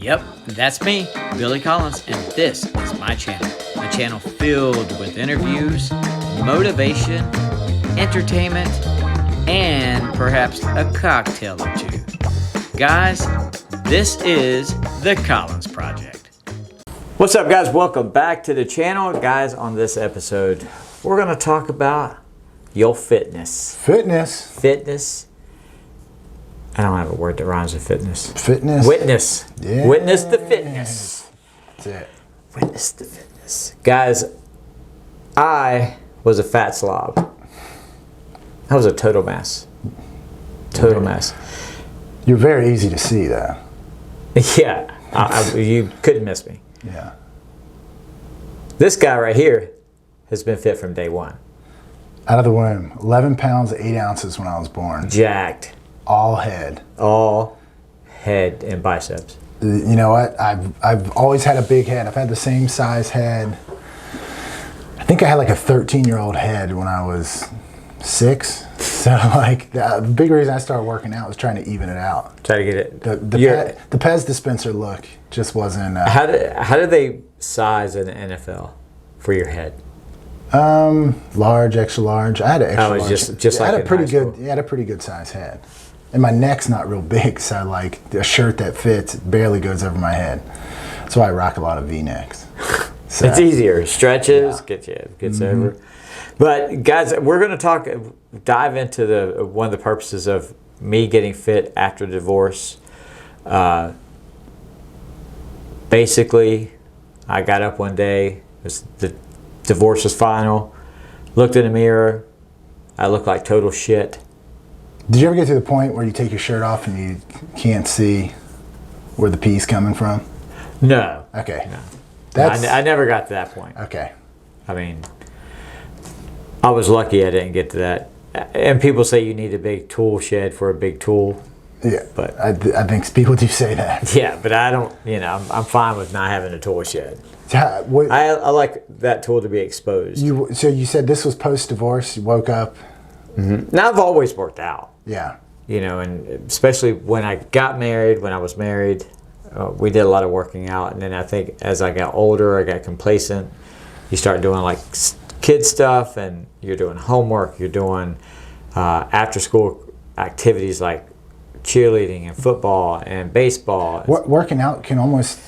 Yep, that's me, Billy Collins, and this is my channel. A channel filled with interviews, motivation, entertainment, and perhaps a cocktail or two. Guys, this is The Collins Project. What's up, guys? Welcome back to the channel. Guys, on this episode, we're going to talk about your fitness. Fitness. I don't have a word that rhymes with fitness. Witness. Yeah. Witness the fitness. That's it. Witness the fitness. Guys, I was a fat slob. I was a total mess. Mess. You're very easy to see, though. Yeah. You couldn't miss me. Yeah. This guy right here has been fit from day one. Out of the womb. 11 pounds, 8 ounces when I was born. Jacked. All head. All head and biceps. You know what? I've always had a big head. I've had the same size head. I think I had like a 13-year-old head when I was 6. So like the big reason I started working out was trying to even it out. Try to get it. The Pez dispenser look just wasn't. How do they size in the NFL for your head? Large, extra large. I had an extra large. Just like I had in a pretty high good. school. I had a pretty good size head, and my neck's not real big, so like a shirt that fits barely goes over my head. That's why I rock a lot of V-necks. So, it's easier. Stretches, gets over. But guys, we're going to dive into one of the purposes of me getting fit after divorce. Basically, I got up one day. The divorce was final. Looked in the mirror. I looked like total shit. Did you ever get to the point where you take your shirt off and you can't see where the pee's coming from? No. Okay. No. I never got to that point. Okay. I mean, I was lucky I didn't get to that. And people say you need a big tool shed for a big tool. Yeah, but I think people do say that. Yeah, but I don't. I'm fine with not having a tool shed. I like that tool to be exposed. So you said this was post-divorce. You woke up. Mm-hmm. Now I've always worked out. Yeah. And especially when I got married, when I was married, we did a lot of working out. And then I think as I got older, I got complacent. You start doing like kid stuff, and you're doing homework. You're doing after-school activities like cheerleading and football and baseball. Working out can almost,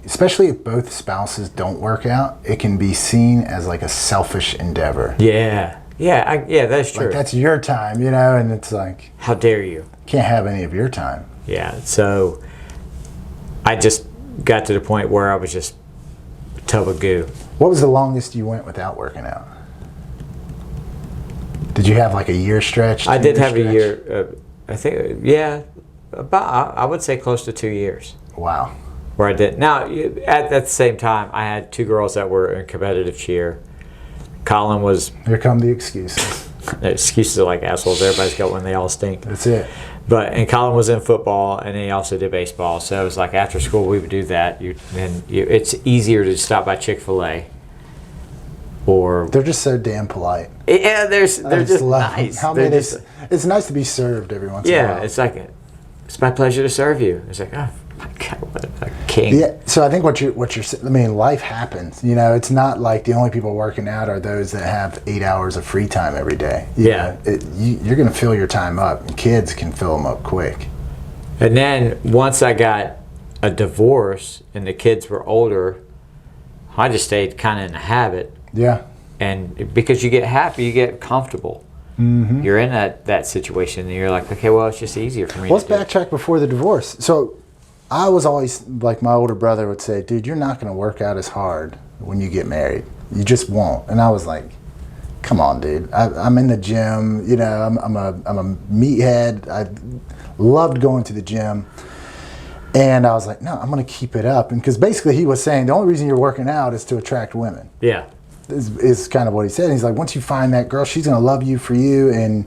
especially if both spouses don't work out, it can be seen as like a selfish endeavor. Yeah, that's true. Like that's your time, and it's like, how dare you? Can't have any of your time. Yeah, so I just got to the point where I was just a tub of goo. What was the longest you went without working out? Did you have like a year stretch? I did have a year. I think, about, I would say close to 2 years. Wow. Where I did. Now, at the same time, I had 2 girls that were in competitive cheer. Colin was... Here come the excuses. Excuses are like assholes. Everybody's got one. They all stink. That's it. And Colin was in football, and he also did baseball. So it was like after school, we would do that. It's easier to stop by Chick-fil-A. Or they're just so damn polite. Yeah, they're just nice. It's nice to be served every once in a while. Yeah, it's like it's my pleasure to serve you. It's like, oh my God, what a king. Yeah, so I think what you're life happens. It's not like the only people working out are those that have 8 hours of free time every day. You're going to fill your time up. And kids can fill them up quick. And then once I got a divorce and the kids were older, I just stayed kind of in the habit. Yeah. And because you get happy, you get comfortable. Mm-hmm. You're in that situation, and you're like, okay, well, it's just easier for me. Let's backtrack before the divorce. So I was always, like my older brother would say, dude, you're not going to work out as hard when you get married. You just won't. And I was like, come on, dude. I'm in the gym. I'm a meathead. I loved going to the gym. And I was like, no, I'm going to keep it up. And because basically he was saying the only reason you're working out is to attract women. Yeah. Is kind of what he said. He's like, once you find that girl, she's going to love you for you, and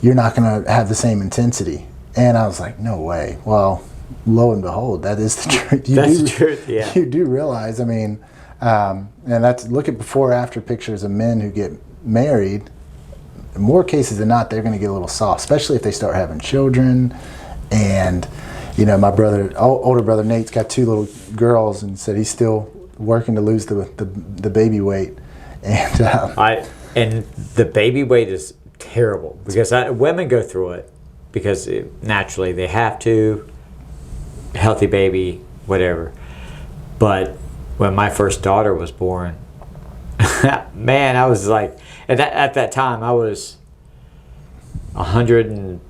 you're not going to have the same intensity. And I was like, no way. Well, lo and behold, that is the truth. That's the truth, yeah. You do realize, and look at before after pictures of men who get married. In more cases than not, they're going to get a little soft, especially if they start having children. And You know, my older brother Nate's got 2 little girls, and said he's still working to lose the baby weight. And and the baby weight is terrible because women go through it because naturally they have to, healthy baby, whatever. But when my first daughter was born, man, I was like, at that time I was 100 and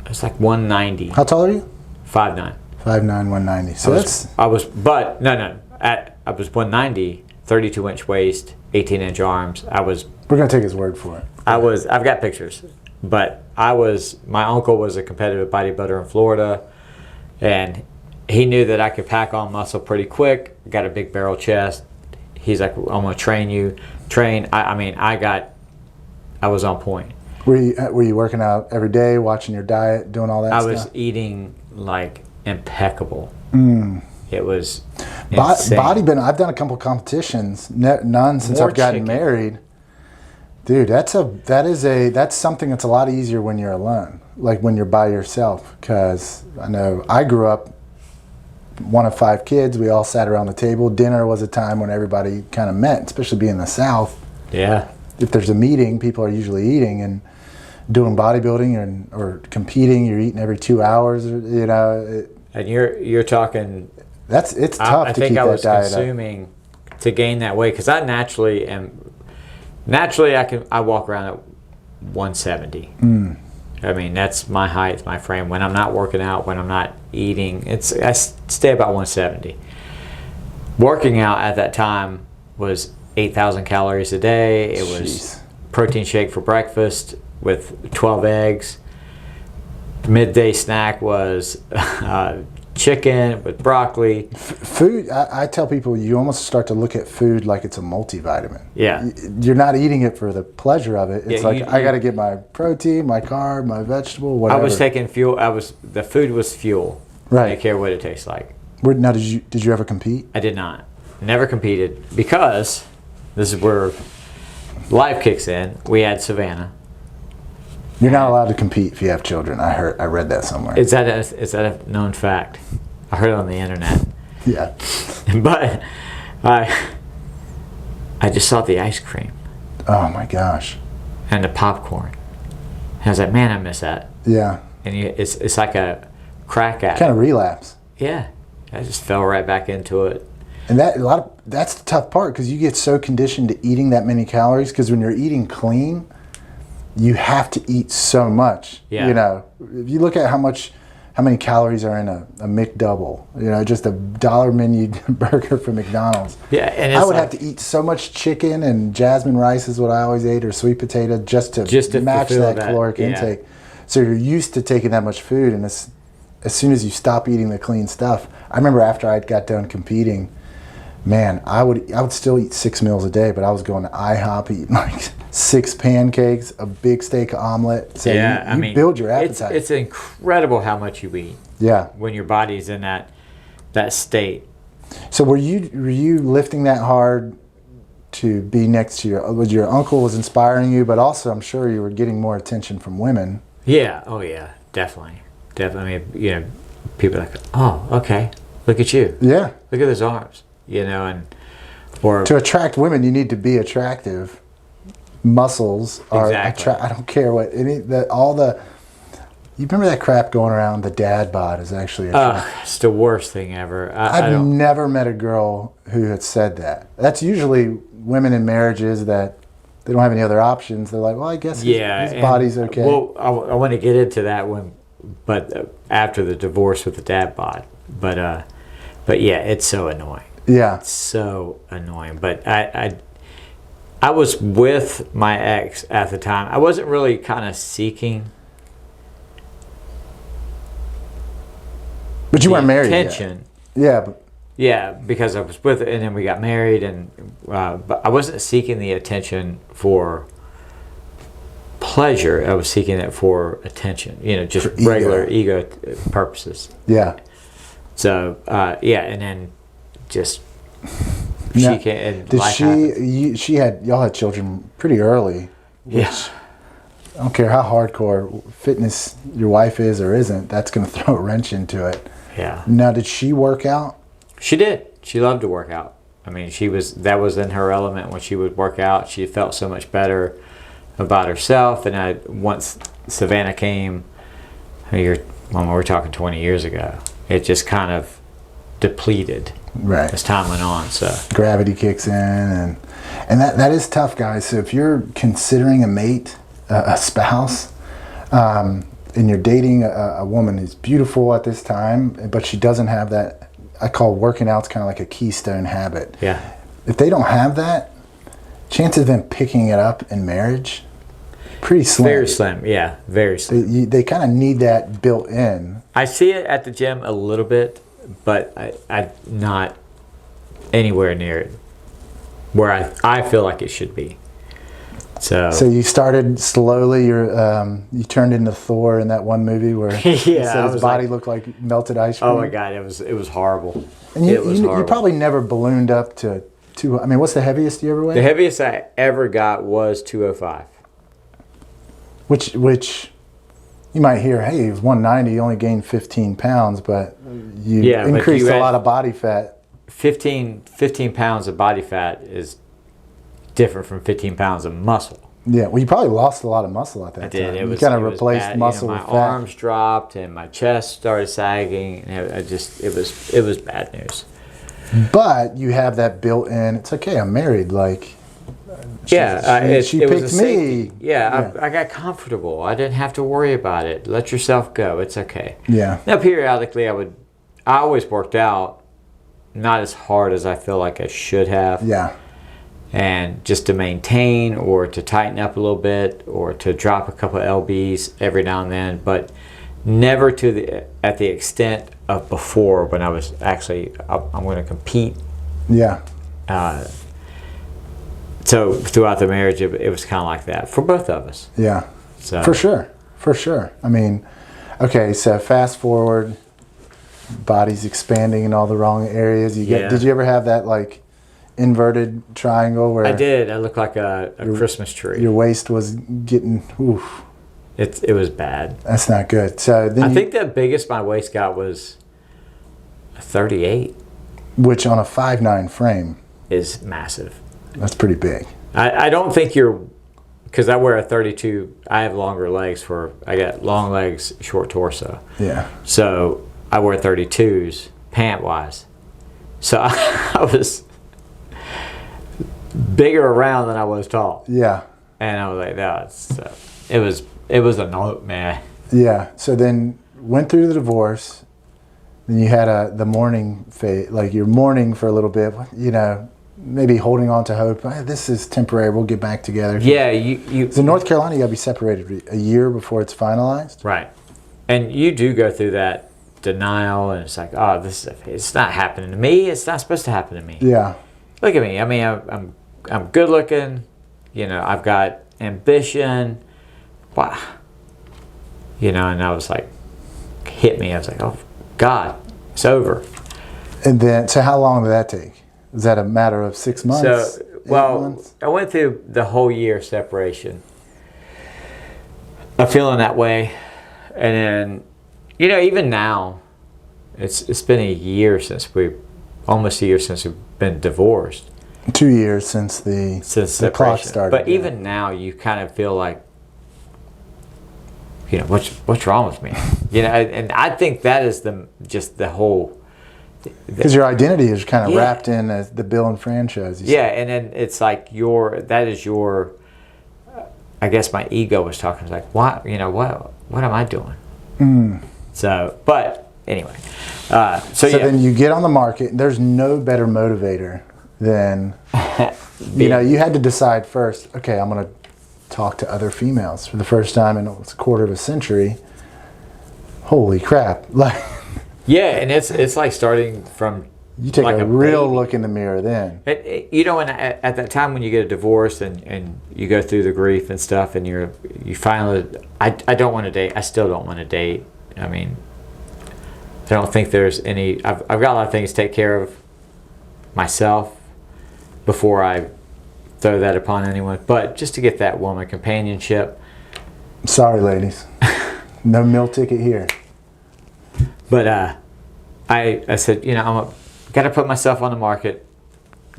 it's like 190. How tall are you? 5'9". 5'9", 190. So I was 190, 32-inch waist, 18-inch arms. We're gonna take his word for it. I've got pictures, but my uncle was a competitive bodybuilder in Florida, and he knew that I could pack on muscle pretty quick. Got a big barrel chest. He's like, I'm gonna train you. I was on point. Were you working out every day, watching your diet, doing all that stuff? I was eating like impeccable. It was bodybuilding. I've done a couple competitions, none since I've gotten married. Dude, that's something that's a lot easier when you're alone, like when you're by yourself. Because I know I grew up one of 5 kids. We all sat around the table. Dinner was a time when everybody kind of met, especially being in the South. Yeah. If there's a meeting, people are usually eating, and doing bodybuilding or competing, you're eating every 2 hours. You know. And you're talking. It's tough to keep that diet up. I think I was consuming to gain that weight because I naturally I walk around at 170. I mean, that's my height, my frame. When I'm not working out, when I'm not eating, I stay about 170. Working out at that time was 8,000 calories a day. It was protein shake for breakfast with 12 eggs. Midday snack was chicken with broccoli. Food, I tell people, you almost start to look at food like it's a multivitamin. Yeah. You're not eating it for the pleasure of it. It's I got to get my protein, my carb, my vegetable, whatever. I was taking fuel. The food was fuel. Right. I didn't care what it tastes like. Now, did you ever compete? I did not. Never competed because this is where life kicks in. We had Savannah. You're not allowed to compete if you have children. I read that somewhere. Is that a known fact? I heard it on the internet. Yeah. But I just saw the ice cream. Oh my gosh. And the popcorn. And I was like, man, I miss that. Yeah. And it's like a crack at kind of relapse. Yeah. I just fell right back into it. And that's the tough part because you get so conditioned to eating that many calories because when you're eating clean, you have to eat so much. Yeah. You know, if you look at how many calories are in a McDouble, you know, just a $1 menu burger from McDonald's. Yeah, and I would have to eat so much chicken, and jasmine rice is what I always ate, or sweet potato, just to match that caloric intake. So you're used to taking that much food, and as soon as you stop eating the clean stuff, I remember after I got done competing, man, I would still eat 6 meals a day, but I was going to IHOP eating like 6 pancakes, a big steak omelette. So you build your appetite. It's incredible how much you eat. Yeah. When your body's in that state. So were you lifting that hard to be next to your uncle was inspiring you, but also I'm sure you were getting more attention from women. Yeah. Oh yeah. Definitely. I mean, you know, people are like, oh, okay, look at you. Yeah. Look at those arms. You know, or to attract women, you need to be attractive. Muscles are I don't care what you remember that crap going around. The dad bod is actually it's the worst thing ever. I've never met a girl who had said that. That's usually women in marriages that they don't have any other options. They're like, well, I guess his body's okay. Well, I want to get into that one, but after the divorce with the dad bod. But yeah, it's so annoying. Yeah. It's so annoying. But I was with my ex at the time. I wasn't really kind of seeking. But you weren't married attention. Yet. Yeah, because I was with it, and then we got married, and but I wasn't seeking the attention for pleasure. I was seeking it for attention. You know, just for regular ego purposes. Yeah. So and then just now, she came. And did y'all had children pretty early? Which, yeah. I don't care how hardcore fitness your wife is or isn't, that's going to throw a wrench into it. Yeah. Now, did she work out? She did. She loved to work out. I mean, that was in her element when she would work out. She felt so much better about herself. And once Savannah came, when we were talking 20 years ago, it just kind of depleted as time went on. So gravity kicks in, and that is tough, guys. So if you're considering a mate, a spouse, and you're dating a woman who's beautiful at this time, but she doesn't have that, I call working out's kind of like a keystone habit. Yeah. If they don't have that, chances of them picking it up in marriage, pretty slim. Very slim, yeah, very slim. They kind of need that built in. I see it at the gym a little bit, but I not anywhere near it where I feel like it should be. So you started slowly. You turned into Thor in that one movie where he said his body looked like melted ice cream. Oh my God, it was horrible. And you probably never ballooned up to two. I mean, what's the heaviest you ever weighed? The heaviest I ever got was 205. Which you might hear, hey, he was 190, you only gained 15 pounds, but you increased a lot of body fat. 15 pounds of body fat is different from 15 pounds of muscle. Yeah, well, you probably lost a lot of muscle at that time. I did. You kind of replaced muscle with fat. My arms dropped and my chest started sagging. And it was bad news. But you have that built in. It's okay. I'm married. Like, she picked me. Yeah, I got comfortable. I didn't have to worry about it. Let yourself go. It's okay. Yeah. Now, periodically, I always worked out, not as hard as I feel like I should have. Yeah. And just to maintain or to tighten up a little bit or to drop a couple of lbs every now and then, but never at the extent of before when I was actually I'm going to compete. Yeah. So throughout the marriage, it was kind of like that for both of us. Yeah. So for sure. I mean, okay, so fast forward, body's expanding in all the wrong areas. Did you ever have that like inverted triangle where I did? I looked like a Christmas tree. Your waist was getting oof. It was bad. That's not good. So then I think the biggest my waist got was a 38, which on a 5'9" frame is massive. That's pretty big. I don't think because I wear a 32. I have longer legs I got long legs, short torso. Yeah. So I wear 32s pant wise. So I was bigger around than I was tall. Yeah. And I was like, no, it was a note, man. Yeah. So then went through the divorce. Then you had the mourning phase, like you're mourning for a little bit, maybe holding on to hope. This is temporary. We'll get back together. Yeah. So in North Carolina, you got to be separated a year before it's finalized. Right. And you do go through that denial, and it's like, oh, it's not happening to me. It's not supposed to happen to me. Yeah. Look at me. I mean, I'm good looking. I've got ambition. Wow. And I was like, hit me. I was like, oh God, it's over. And then, so how long did that take? Was that a matter of 6 months? So, months? I went through the whole year separation of feeling that way, and then, even now, it's been almost a year since we've been divorced. 2 years since the clock started. But even now, you kind of feel like, what's wrong with me? And I think that is the whole. Because your identity is kind of wrapped in as the Bill and franchise. Yeah, and then it's like I guess my ego was talking. It's like, why? What am I doing? Mm. So, but anyway. So then you get on the market. And there's no better motivator than, you had to decide first, okay, I'm going to talk to other females for the first time in a quarter of a century. Holy crap. Yeah, and it's like starting from. You take a real look in the mirror then. And at that time when you get a divorce and you go through the grief and stuff, and you finally, I don't want to date. I still don't want to date. I mean, I don't think there's any. I've got a lot of things to take care of myself before I throw that upon anyone. But just to get that woman companionship, Sorry, ladies. No meal ticket here. But I said, you know, got to put myself on the market,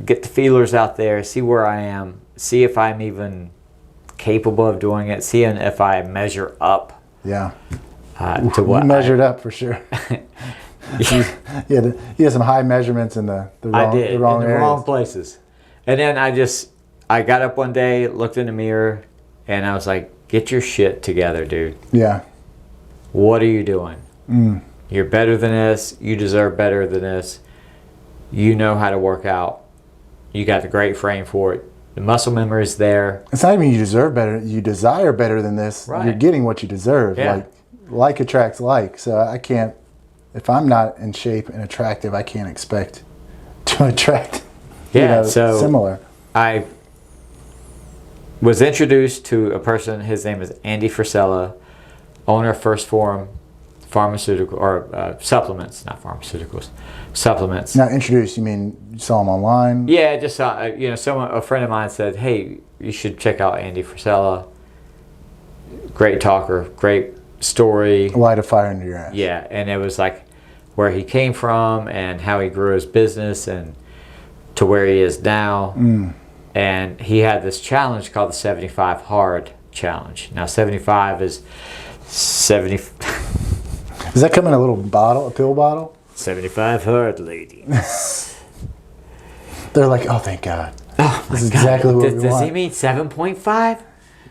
get the feelers out there, see where I am, see if I'm even capable of doing it, seeing if I measure up. Yeah. To what you measured up for sure. You had some high measurements in the wrong places. And then I got up one day, looked in the mirror, and I was like, get your shit together, dude. Yeah. What are you doing? You're better than this. You deserve better than this. You know how to work out. You got the great frame for it. The muscle memory is there. It's not even you deserve better. You desire better than this. Right. You're getting what you deserve. Yeah. Like attracts like. So I can't, if I'm not in shape and attractive, I can't expect to attract so similar. I was introduced to a person. His name is Andy Frisella, owner of First Form Pharmaceutical or supplements, not pharmaceuticals, supplements. Now, introduced, you mean you saw him online? Yeah, I just saw, a friend of mine said, hey, you should check out Andy Frisella. Great talker, great story. Light a fire under your ass. Yeah, and it was like where he came from and how he grew his business and to where he is now. And he had this challenge called the 75 Hard Challenge. Now, 75 is 70. Does that come in a little bottle, a pill bottle? 75 hard, ladies. They're like, oh, thank God. Oh, this is exactly what we want. Does he mean 7.5?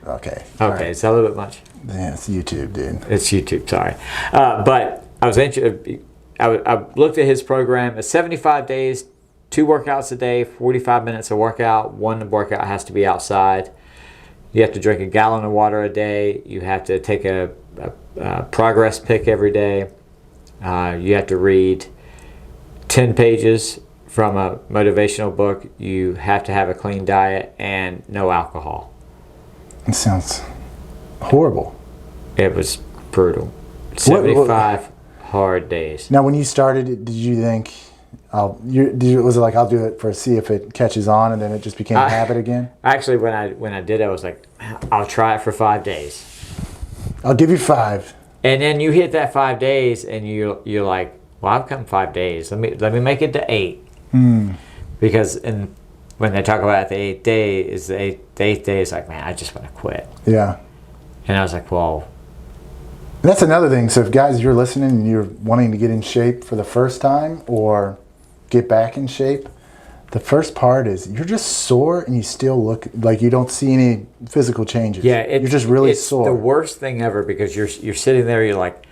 Okay. Okay, right. Is that a little bit much? Yeah, it's YouTube, dude. It's YouTube, sorry. But I looked at his program. It's 75 days, 2 workouts a day, 45 minutes of workout. One workout has to be outside. You have to drink a gallon of water a day. You have to take a progress pic every day. You have to read 10 pages from a motivational book. You have to have a clean diet and no alcohol. It sounds horrible. It was brutal. 75 hard days. Now, when you started, did you think, was it like, I'll do it see if it catches on, and then it just became a habit again? Actually, when I did it, I was like, I'll try it for 5 days. I'll give you 5. And then you hit that 5 days, and you're like, well, I've come 5 days. Let me make it to 8. Because when they talk about the 8th day, the 8th day is like, man, I just want to quit. Yeah. And I was like, well. That's another thing. So if guys, you're listening and you're wanting to get in shape for the first time or get back in shape, the first part is you're just sore and you still look like you don't see any physical changes. Yeah, you're just really it's sore. The worst thing ever because you're sitting there, you're like,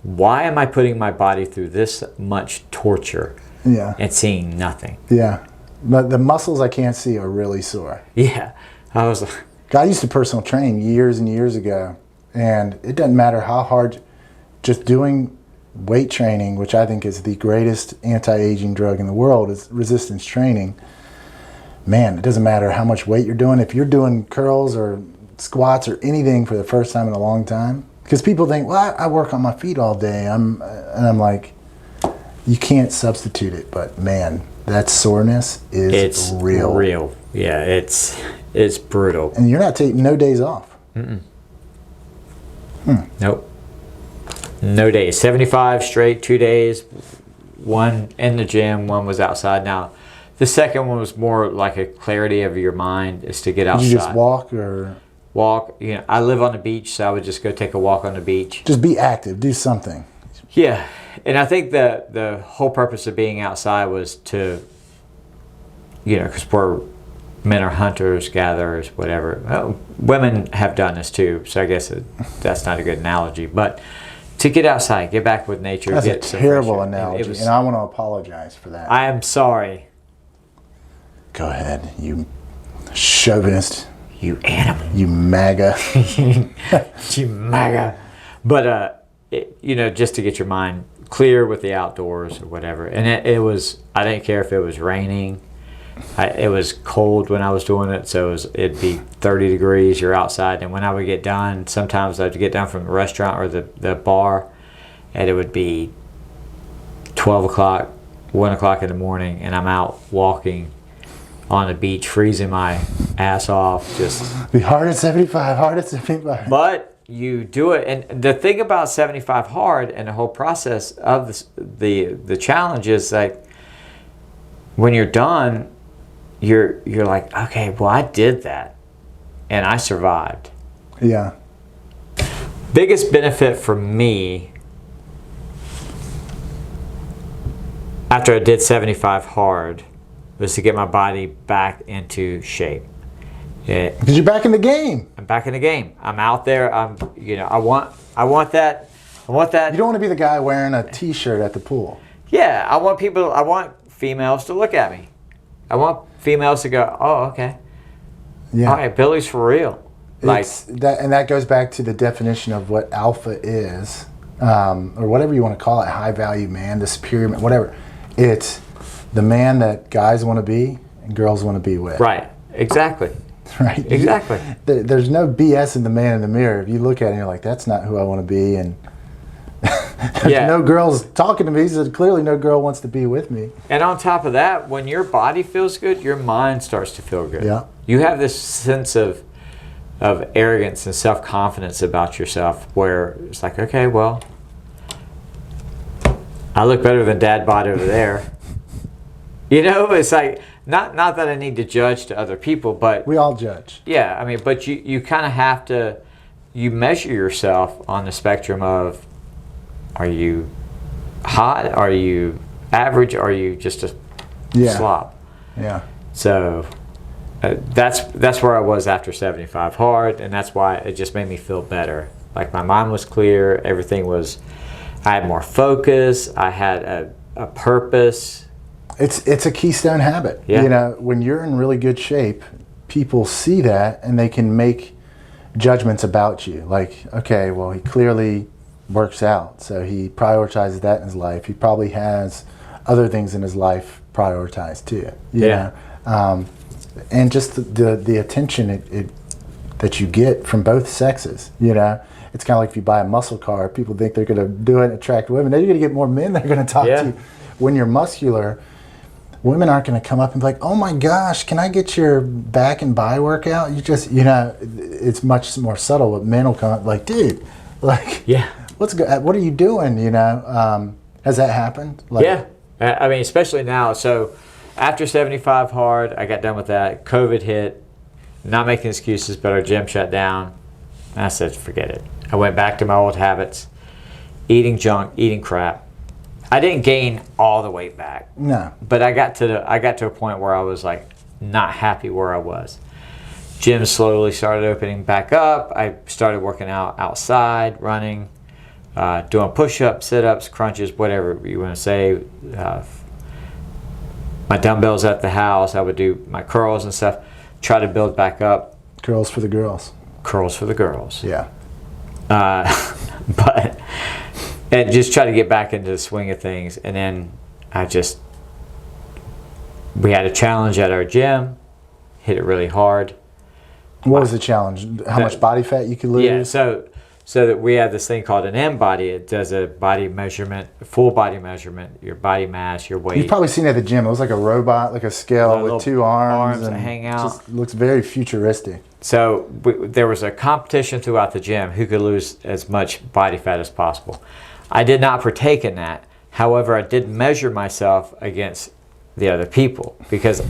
why am I putting my body through this much torture? Yeah. And seeing nothing. Yeah. But the muscles I can't see are really sore. Yeah. I was like, I used to personal train years and years ago, and it doesn't matter how hard, just doing weight training, which I think is the greatest anti-aging drug in the world, is resistance training. Man, it doesn't matter how much weight you're doing. If you're doing curls or squats or anything for the first time in a long time, because people think, well, I work on my feet all day. And I'm like, you can't substitute it. But man, that soreness is real. Real. Yeah, it's brutal. And you're not taking no days off. Nope. No days. 75 straight, 2 days. One in the gym, one was outside. Now, the second one was more like a clarity of your mind is to get outside. Did you just walk or? Walk. I live on the beach, so I would just go take a walk on the beach. Just be active. Do something. Yeah. And I think the whole purpose of being outside was to, because men are hunters, gatherers, whatever. Women have done this too, so I guess that's not a good analogy. But to get outside, get back with nature. That's a terrible analogy, and I want to apologize for that. I am sorry. Go ahead, you chauvinist. You animal. You MAGA. You MAGA. But, just to get your mind clear with the outdoors or whatever. And it was, I didn't care if it was raining. It was cold when I was doing it, so it'd be 30 degrees, you're outside. And when I would get done, sometimes I'd get done from the restaurant or the bar, and it would be 12 o'clock, 1 o'clock in the morning, and I'm out walking on the beach, freezing my ass off. Just be hard at 75, hard at 75. But you do it. And the thing about 75 hard and the whole process of this, the challenge is like when you're done, you're like, okay, well, I did that and I survived. Yeah. Biggest benefit for me after I did 75 hard was to get my body back into shape. Because you're back in the game. I'm back in the game. I'm out there. I want that. You don't want to be the guy wearing a T-shirt at the pool. Yeah, I want females to look at me. I want females to go, oh, okay. Yeah. All right, Billy's for real. Like that goes back to the definition of what alpha is, or whatever you want to call it, high value man, the superior man, whatever. It's the man that guys want to be and girls want to be with. Right. Exactly. Right. Exactly. There's no BS in the man in the mirror. If you look at it and you're like, that's not who I want to be, and there's no girls talking to me, so clearly no girl wants to be with me. And on top of that, when your body feels good, your mind starts to feel good. Yeah. You have this sense of arrogance and self-confidence about yourself where it's like, okay, well, I look better than dad bod over there. It's like, not that I need to judge to other people, but we all judge. Yeah, I mean, but you kind of have to, you measure yourself on the spectrum of, are you hot? Are you average? Are you just a slop? Yeah. So that's where I was after 75 hard, and that's why it just made me feel better. Like my mind was clear, I had more focus, I had a purpose. It's a keystone habit. Yeah. When you're in really good shape, people see that and they can make judgments about you. Like, okay, well, he clearly works out, so he prioritizes that in his life. He probably has other things in his life prioritized too. You know? And just the attention that you get from both sexes. It's kind of like if you buy a muscle car, people think they're going to do it and attract women. Then you're going to get more men that are going to talk to you. When you're muscular, women aren't going to come up and be like, oh my gosh, can I get your back and bi workout? You just, it's much more subtle, but men will come up like, dude, like, what's good? What are you doing? Has that happened? Yeah. I mean, especially now. So after 75 hard, I got done with that. COVID hit. Not making excuses, but our gym shut down. And I said, forget it. I went back to my old habits, eating junk, eating crap. I didn't gain all the weight back. No. But I got to a point where I was like not happy where I was. Gyms slowly started opening back up. I started working out outside, running, doing push-ups, sit-ups, crunches, whatever you want to say. My dumbbells at the house. I would do my curls and stuff. Try to build back up. Curls for the girls. Curls for the girls. Yeah. But and just try to get back into the swing of things. And then we had a challenge at our gym, hit it really hard. What was the challenge? How much body fat you could lose? Yeah, so that we have this thing called an M-body. It does a body measurement, full body measurement, your body mass, your weight. You've probably seen it at the gym. It was like a robot, like a scale with two arms and hang out. Just looks very futuristic. So there was a competition throughout the gym who could lose as much body fat as possible. I did not partake in that. However, I did measure myself against the other people because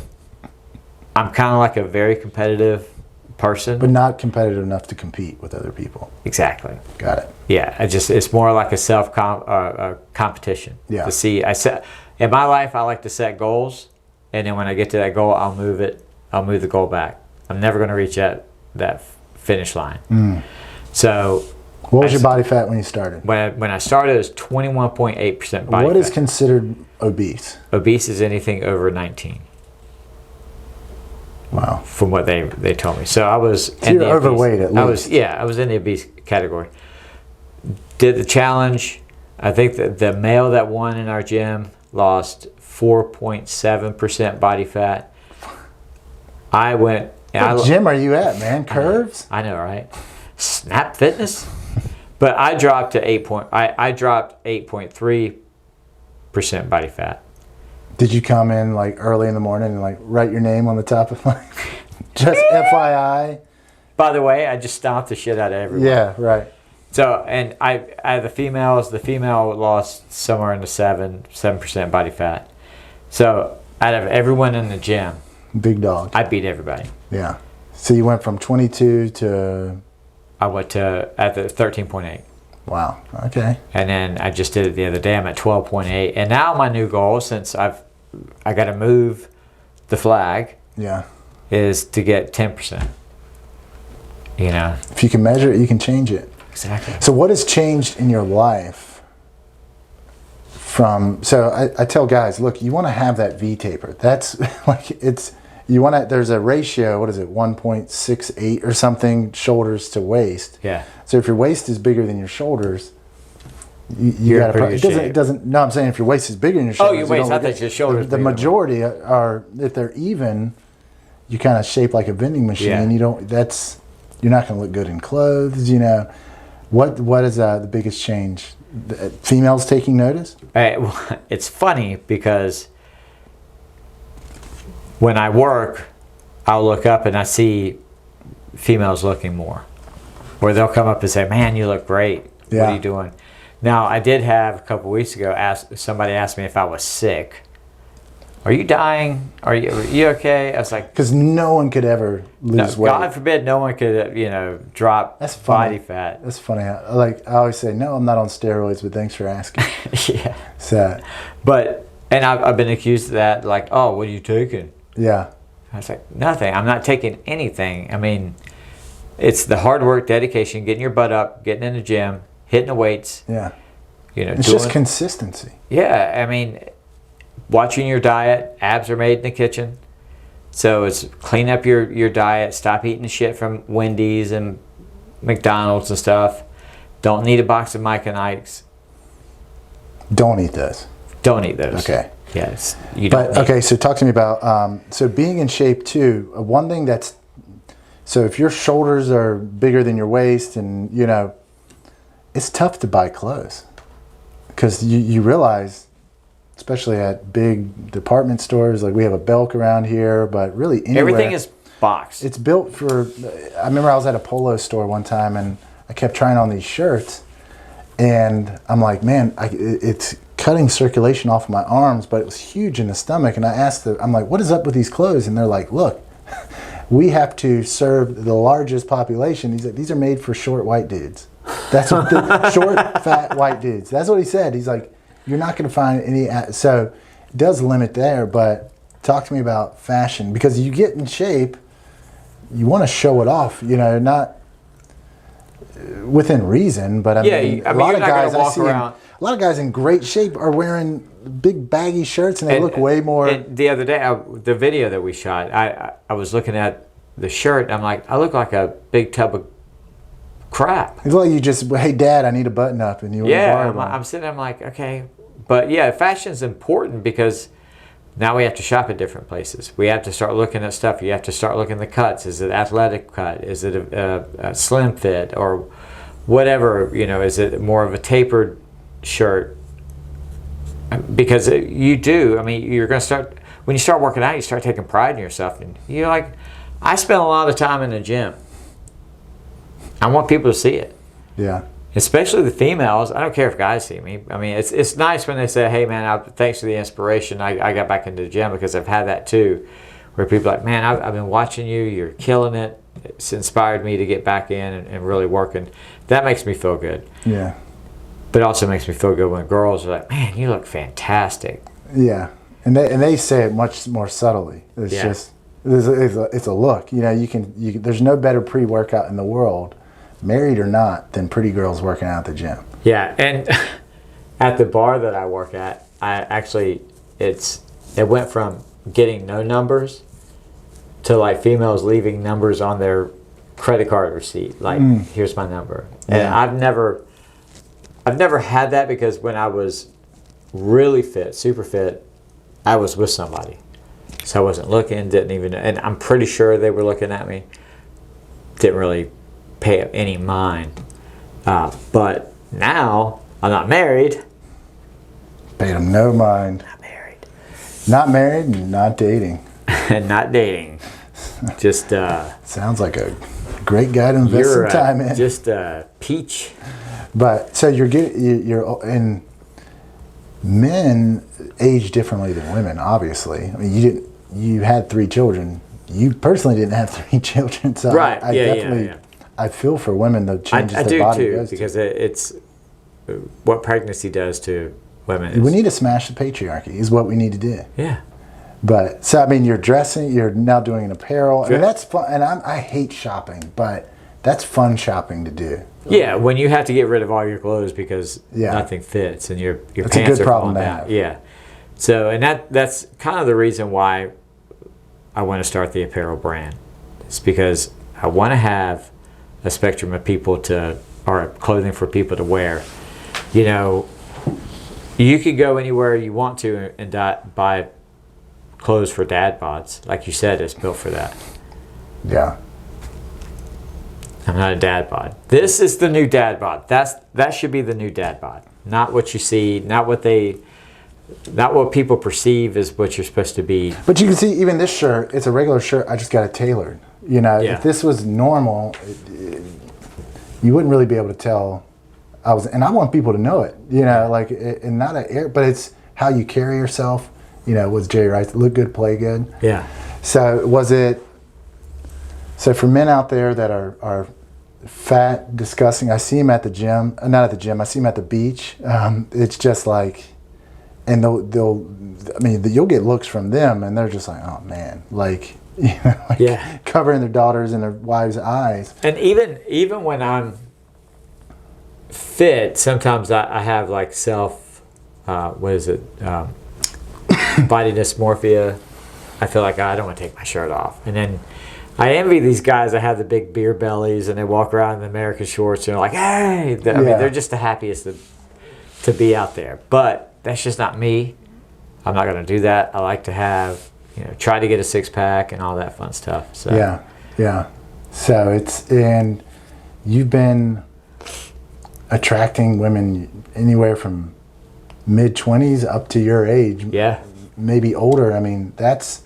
I'm kind of like a very competitive person. But not competitive enough to compete with other people. Exactly. Got it. Yeah, it's more like a competition. Yeah. To see, in my life, I like to set goals, and then when I get to that goal, I'll move the goal back. I'm never going to reach that finish line. So, what was your body fat when you started? When I started, it was 21.8% body What fat. is considered obese? Obese is anything over 19. Wow. From what they told me. So I was you're overweight at least. I was in the obese category. Did the challenge. I think that the male that won in our gym lost 4.7% body fat. I went. What gym are you at, man? Curves? I know, right? Snap Fitness. But I dropped to 8.3% body fat. Did you come in like early in the morning and like write your name on the top of like just FYI, By the way, I just stomped the shit out of everyone. Yeah, right. So, and I the females, the female lost somewhere in the 7% body fat. So, out of everyone in the gym, Big dog. I beat everybody. Yeah. So you went from 22 to... I went to at the 13.8. Wow. Okay. And then I just did it the other day. I'm at 12.8. And now my new goal, since I got to move the flag, Yeah. is to get 10%. You know? If you can measure it, you can change it. Exactly. So what has changed in your life from... So I tell guys, look, you want to have that V-taper. That's like, it's... You want to... There's a ratio, what is it, 1.68 or something, shoulders to waist. Yeah. So if your waist is bigger than your shoulders... You got to. It doesn't. No, I'm saying if your waist is bigger than your shoulders. Oh, your waist. I thought your shoulders. The majority are, if they're even, you kind of shape like a vending machine. Yeah. And you don't. That's, you're not going to look good in clothes. You know, what is the biggest change? Females taking notice. It's funny because when I work, I'll look up and I see females looking more, where they'll come up and say, "Man, you look great. Yeah. What are you doing?" Now, I did have a couple weeks ago, somebody asked me if I was sick. Are you dying? Are you okay? I was like, because no one could ever lose weight. God forbid, no one could, drop That's funny. body fat. That's funny. I always say, no, I'm not on steroids, but thanks for asking. Yeah. So, and I've been accused of that, like, oh, what are you taking? yeah. I was like, nothing. I'm not taking anything. I mean, it's the hard work, dedication, getting your butt up, getting in the gym, hitting the weights. Yeah. It's just consistency. Yeah. I mean, watching your diet. Abs are made in the kitchen. So it's clean up your diet. Stop eating the shit from Wendy's and McDonald's and stuff. Don't need a box of Mike and Ike's. Don't eat those. Don't eat those. Okay. Yes. You don't. Okay, so talk to me about, so being in shape too, one thing that's, so if your shoulders are bigger than your waist and, it's tough to buy clothes. Because you realize, especially at big department stores, like we have a Belk around here, but really anywhere. Everything is boxed. It's built for, I remember I was at a polo store one time and I kept trying on these shirts and I'm like, man, it's cutting circulation off of my arms, but it was huge in the stomach. And I asked I'm like, what is up with these clothes? And they're like, look, we have to serve the largest population. These are made for short white dudes. That's what short, fat white dudes. That's what he said. He's like, you're not going to find any. So it does limit there, but talk to me about fashion because you get in shape, you want to show it off, not within reason, but a lot of guys I see, a lot of guys in great shape are wearing big baggy shirts and they look way more. The other day, the video that we shot, I was looking at the shirt and I'm like, I look like a big tub of crap. It's like you just, hey dad, I need a button up and you I'm sitting there, I'm like, okay. But yeah, fashion's important because now we have to shop at different places. We have to start looking at stuff. You have to start looking at the cuts. Is it athletic cut? Is it a slim fit or whatever? Is it more of a tapered shirt? Because you do. I mean, you're going to start, when you start working out, you start taking pride in yourself. And you're like, I spend a lot of time in the gym. I want people to see it. Yeah. Especially the females. I don't care if guys see me. I mean, it's nice when they say, hey, man, thanks for the inspiration. I got back into the gym because I've had that too. Where people are like, man, I've been watching you. You're killing it. It's inspired me to get back in and really working. That makes me feel good. Yeah. But it also makes me feel good when girls are like, man, you look fantastic. Yeah. And they say it much more subtly. It's just, it's a look. There's no better pre-workout in the world, married or not, than pretty girls working out at the gym. Yeah, and at the bar that I work at, it went from getting no numbers to like females leaving numbers on their credit card receipt. Like, here's my number. And I've never had that because when I was really fit, super fit, I was with somebody. So I wasn't looking, didn't even, and I'm pretty sure they were looking at me. Didn't really pay any mind. But now I'm not married. Paid them no mind. Not married. Not married and not dating. And not dating. Just sounds like a great guy to invest some time in. Just a peach. But so you're and men age differently than women, obviously. I mean, you had 3 children. You personally didn't have 3 children, so Right. I definitely I feel for women the changes their body goes because to. it's what pregnancy does to women. We need to smash the patriarchy is what we need to do. Yeah. But so I mean, you're now doing an apparel. I mean, that's fun, and I hate shopping, but that's fun shopping to do. Yeah, when you have to get rid of all your clothes because nothing fits and your that's pants a good are problem falling to down. have. Yeah. So and that's kind of the reason why I want to start the apparel brand. It's because I want to have a spectrum of people or clothing for people to wear. You know, you could go anywhere you want to and buy clothes for dad bods. Like you said, it's built for that. Yeah. I'm not a dad bod. This is the new dad bod. That should be the new dad bod. Not what you see, not what people perceive is what you're supposed to be. But you can see even this shirt, it's a regular shirt, I just got it tailored. You know, if this was normal, you wouldn't really be able to tell. And I want people to know it, you know, like, and not but it's how you carry yourself. You know, was Jerry Rice, look good, play good. Yeah. So so for men out there that are fat, disgusting, I see them at the gym, not at the gym, I see them at the beach. It's just like, and you'll get looks from them and they're just like, oh man, like, you know, like covering their daughters and their wives' eyes. And even when I'm fit, sometimes I have like body dysmorphia. I feel like I don't want to take my shirt off. And then I envy these guys that have the big beer bellies and they walk around in the American shorts and they're like, hey, I mean, they're just the happiest to be out there. But that's just not me. I'm not going to do that. I like to have, try to get a 6-pack and all that fun stuff. So Yeah. So and you've been attracting women anywhere from mid-20s up to your age. Yeah. Maybe older. I mean, that's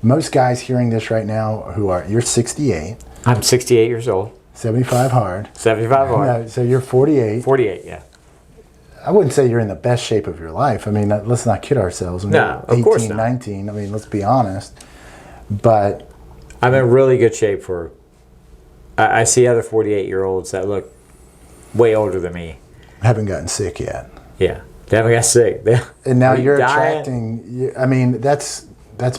most guys hearing this right now you're 68. I'm 68 years old. 75 hard. 75 hard. No, so you're 48. 48, yeah. I wouldn't say you're in the best shape of your life. I mean, let's not kid ourselves. No, of course not. 19. I mean, let's be honest. But I'm in really good shape I see other 48-year-olds that look way older than me. Haven't gotten sick yet. Yeah. They haven't got sick. And now you're attracting. I mean, that's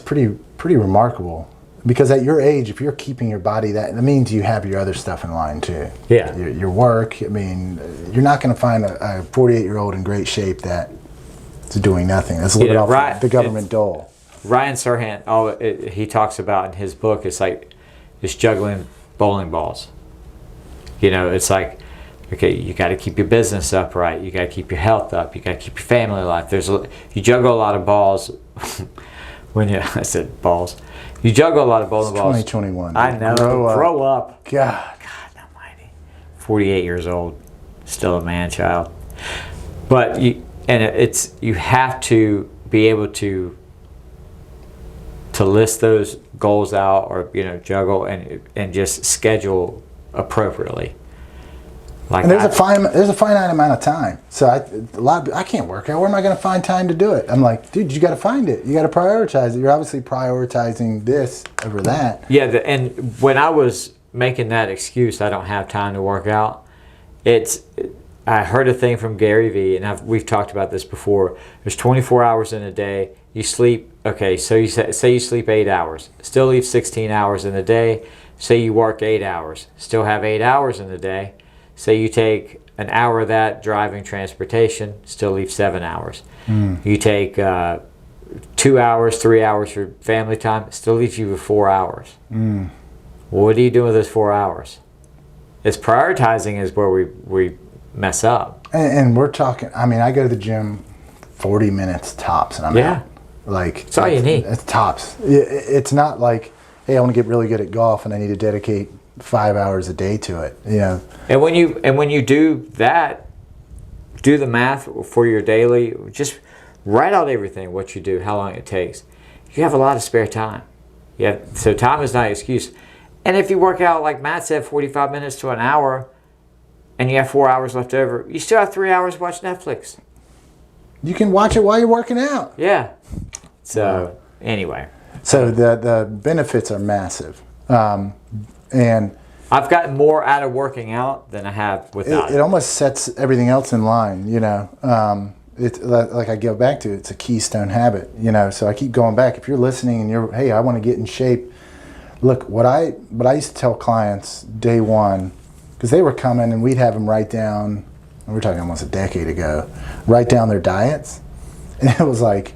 pretty remarkable. Because at your age, if you're keeping your body, that means you have your other stuff in line too. Yeah. Your work. I mean, you're not going to find a 48-year-old in great shape that's doing nothing. That's a little bit off the government dole. Ryan Serhant, he talks about in his book, it's juggling bowling balls. It's like, okay, you got to keep your business upright. You got to keep your health up. You got to keep your family alive. You juggle a lot of balls. I said balls. You juggle a lot of bowling balls. 2021. I know. Grow up. God almighty. 48 years old, still a man child. But you have to be able to list those goals out, or juggle and just schedule appropriately. And there's a finite amount of time. So I can't work out. Where am I going to find time to do it? I'm like, dude, you got to find it. You got to prioritize it. You're obviously prioritizing this over that. Yeah, and when I was making that excuse, I don't have time to work out. I heard a thing from Gary Vee, and we've talked about this before. There's 24 hours in a day. You sleep. Okay, so you say you sleep 8 hours. Still leave 16 hours in the day. Say you work 8 hours. Still have 8 hours in the day. Say you take an hour of that driving transportation, still leave 7 hours. You take 2 hours, 3 hours for family time, still leaves you with 4 hours. Well, what are you doing with those 4 hours? It's prioritizing is where we mess up. And we're talking, I mean, I go to the gym 40 minutes tops and I'm out. Like, that's all you need. It's tops. It's not like, hey, I want to get really good at golf and I need to dedicate 5 hours a day to it. And when you do that, do the math for your daily. Just write out everything, what you do, how long it takes. You have a lot of spare time. So time is not an excuse. And if you work out, like Matt said, 45 minutes to an hour, and you have 4 hours left over, you still have 3 hours to watch Netflix. You can watch it while you're working out. Yeah. So, anyway. So the benefits are massive. And I've gotten more out of working out than I have without it almost sets everything else in line, you know. It's like I go back to it, it's a keystone habit, you know. So I keep going back. If you're listening and you're, hey, I want to get in shape. Look, what I used to tell clients day one, because they were coming and we'd have them write down, we're talking almost a decade ago, write down their diets. And it was like,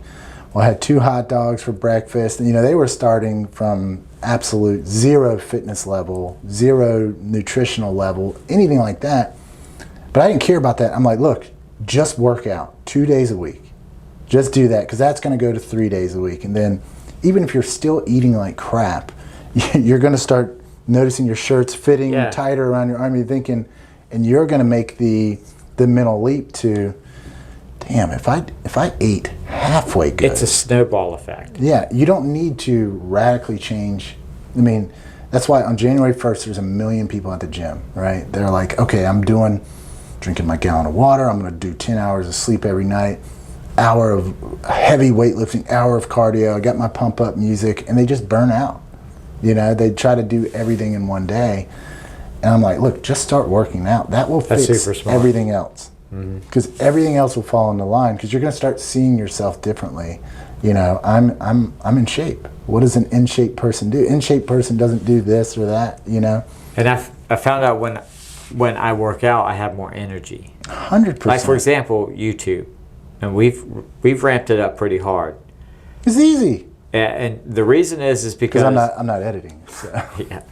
well, I had 2 hot dogs for breakfast. And, you know, they were starting from absolute 0 fitness level, 0 nutritional level, anything like that. But I didn't care about that. I'm like, look, just work out 2 days a week. Just do that, because that's going to go to 3 days a week. And then even if you're still eating like crap, you're going to start noticing your shirts fitting tighter around your arm. You're thinking, and you're going to make the mental leap to, damn, if I ate halfway good. It's a snowball effect. Yeah, you don't need to radically change. I mean, that's why on January 1st, there's 1 million people at the gym, right? They're like, okay, I'm drinking my gallon of water. I'm going to do 10 hours of sleep every night, hour of heavy weightlifting, hour of cardio. I got my pump up music, and they just burn out. You know, they try to do everything in one day. And I'm like, look, just start working out. That will fix everything else. Because everything else will fall into line, because you're going to start seeing yourself differently. You know, I'm in shape. What does an in shape person do? In shape person doesn't do this or that, you know. And I found out when I work out, I have more energy. 100%. Like, for example, YouTube, and we've ramped it up pretty hard. It's easy. And the reason is because I'm not editing. So. Yeah.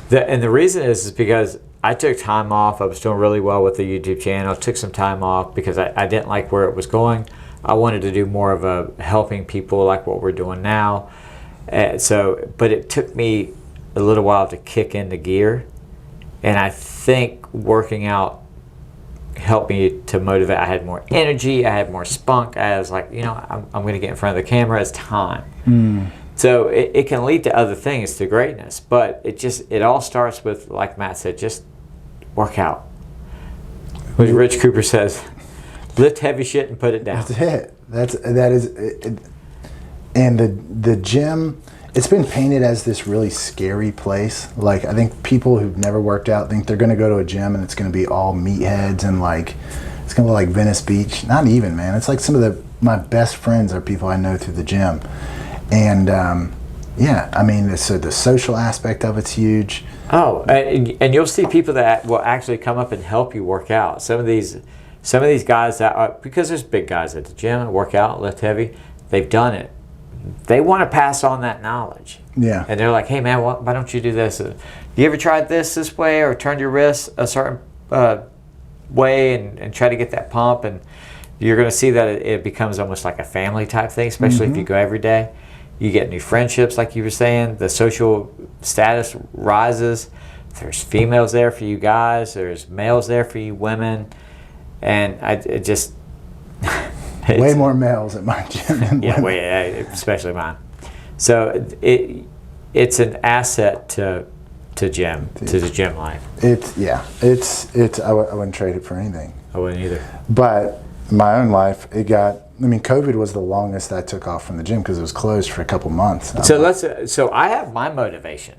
And the reason is because I took time off. I was doing really well with the YouTube channel. Took some time off because I didn't like where it was going. I wanted to do more of a helping people like what we're doing now. But it took me a little while to kick into gear. And I think working out helped me to motivate. I had more energy. I had more spunk. I was like, you know, I'm going to get in front of the camera. It's time. So it can lead to other things, to greatness. But it all starts with, like Matt said, just work out. What Rich Cooper says, lift heavy shit and put it down. That's it. That is it. And the gym, it's been painted as this really scary place. Like, I think people who've never worked out think they're going to go to a gym and it's going to be all meatheads and like it's going to look like Venice Beach. Not even, man. It's like some of my best friends are people I know through the gym. And yeah, I mean, so the social aspect of it's huge. Oh, and you'll see people that will actually come up and help you work out. Some of these guys that are, because there's big guys at the gym, work out, lift heavy, they've done it. They want to pass on that knowledge. Yeah. And they're like, hey man, why don't you do this? You ever tried this way, or turned your wrist a certain way and try to get that pump? And you're going to see that it becomes almost like a family type thing, especially if you go every day. You get new friendships, like you were saying. The social status rises. There's females there for you guys. There's males there for you women. And it just... way more males at my gym than women. Especially mine. So it's an asset to the gym life. I wouldn't trade it for anything. I wouldn't either. But my own life, COVID was the longest I took off from the gym because it was closed for a couple months. So I have my motivation.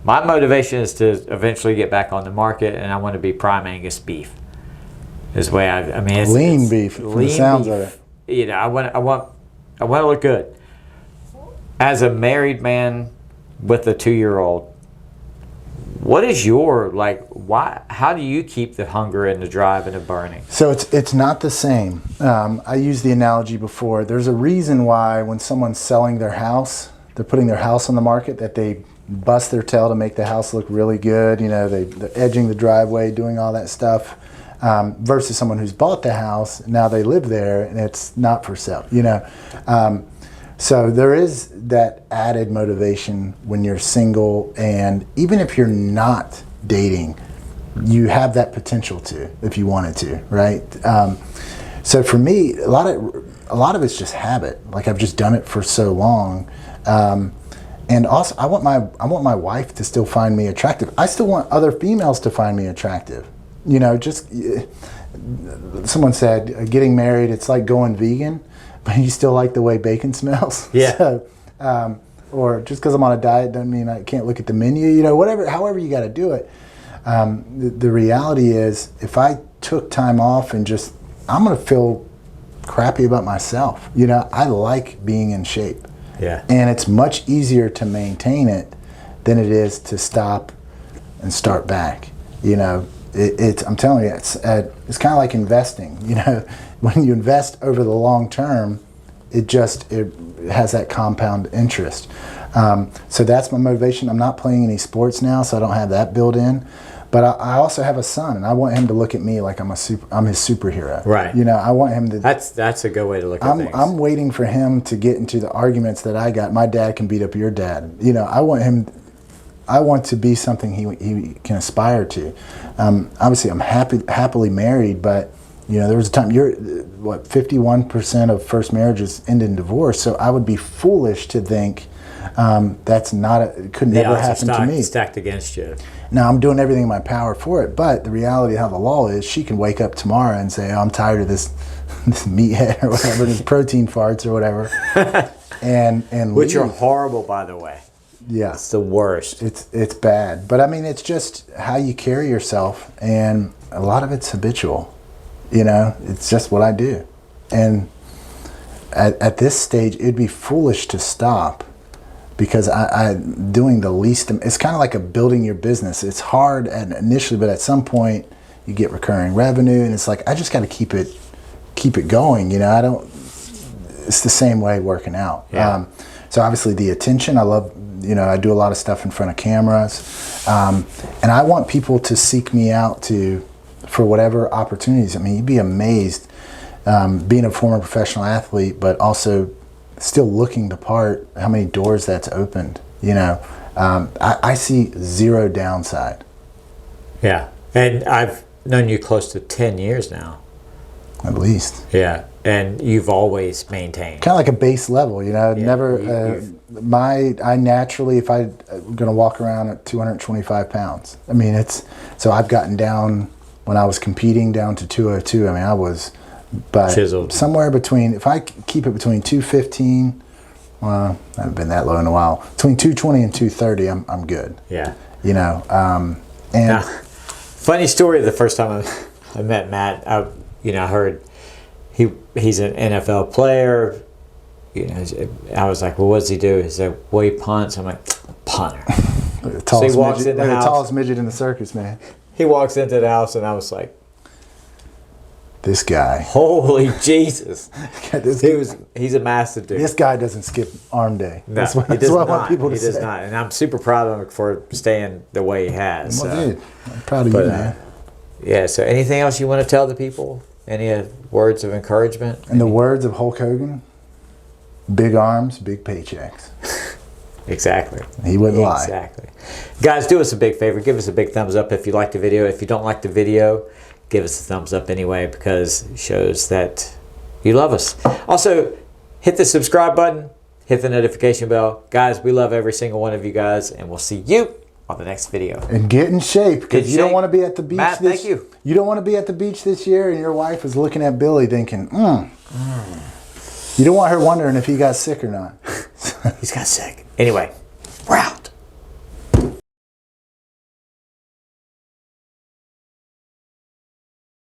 My motivation is to eventually get back on the market, and I want to be prime Angus beef. Is the way it's lean beef. From the sounds of it. You know, I want to look good. As a married man with a 2-year-old, what is your, how do you keep the hunger and the drive and the burning? So it's not the same. I used the analogy before. There's a reason why when someone's selling their house, they're putting their house on the market, that they bust their tail to make the house look really good. You know, they're edging the driveway, doing all that stuff. Versus someone who's bought the house, now they live there and it's not for sale, you know. So there is that added motivation when you're single, and even if you're not dating, you have that potential to, if you wanted to, right? So for me, a lot of it's just habit. Like, I've just done it for so long. And also, I want my wife to still find me attractive. I still want other females to find me attractive. You know, just someone said getting married, it's like going vegan, but you still like the way bacon smells. Yeah. So, or just because I'm on a diet doesn't mean I can't look at the menu. You know, whatever, however you got to do it. The reality is, if I took time off and just, I'm gonna feel crappy about myself. You know, I like being in shape. Yeah. And it's much easier to maintain it than it is to stop and start back. You know, I'm telling you, it's kind of like investing. You know, when you invest over the long term, it has that compound interest. So that's my motivation. I'm not playing any sports now, so I don't have that built in. But I also have a son, and I want him to look at me like I'm his superhero. Right. You know, I want him to. That's a good way to look at things. I'm waiting for him to get into the arguments that I got. My dad can beat up your dad. You know, I want to be something he can aspire to. Obviously, I'm happily married, but you know, there was a time 51% of first marriages end in divorce. So I would be foolish to think that's not it could never happen to me. Stacked against you. Now, I'm doing everything in my power for it, but the reality of how the law is, she can wake up tomorrow and say, oh, I'm tired of this meathead or whatever, this protein farts or whatever, and which leave. are horrible, by the way. Yeah, it's the worst. It's bad, but I mean, it's just how you carry yourself, and a lot of it's habitual. You know, it's just what I do, and at this stage, it'd be foolish to stop. Because I doing the least, it's kind of like building your business. It's hard initially, but at some point you get recurring revenue, and it's like I just got to keep it going. You know, it's the same way working out. Yeah. So obviously the attention, I love. You know, I do a lot of stuff in front of cameras, and I want people to seek me out for whatever opportunities. I mean, you'd be amazed being a former professional athlete, but also still looking the part, how many doors that's opened. You know, I see zero downside. Yeah, and I've known you close to 10 years now. At least. Yeah, and you've always maintained. Kind of like a base level, you know. Yeah, Never. I naturally, if I'm going to walk around at 225 pounds, I mean, so I've gotten down when I was competing down to 202. I mean, I was. But chiseled. Somewhere between, if I keep it between 215, well, I haven't been that low in a while. Between 220 and 230, I'm good. Yeah. You know, and now, funny story. The first time I met Matt, I heard he's an NFL player. You know, I was like, well, what does he do? He said, well, he punts. I'm like, punter. The tallest, so he walks in the house. The tallest midget in the circus, man. He walks into the house, and I was like, this guy. Holy Jesus. He's a massive dude. This guy doesn't skip arm day. No, that's what I want people to say. He does not. And I'm super proud of him for staying the way he has. Well, dude, I'm proud of you, man. Yeah, so anything else you want to tell the people? Any words of encouragement? In the words of Hulk Hogan, big arms, big paychecks. Exactly. He wouldn't lie. Exactly. Guys, do us a big favor. Give us a big thumbs up if you like the video. If you don't like the video, give us a thumbs up anyway, because it shows that you love us. Also, hit the subscribe button, hit the notification bell. Guys, we love every single one of you guys, and we'll see you on the next video. And get in shape, because you don't want to be at the beach. Matt, thank you. You don't want to be at the beach this year, and your wife is looking at Billy thinking, You don't want her wondering if he got sick or not. He's got sick. Anyway, we're out.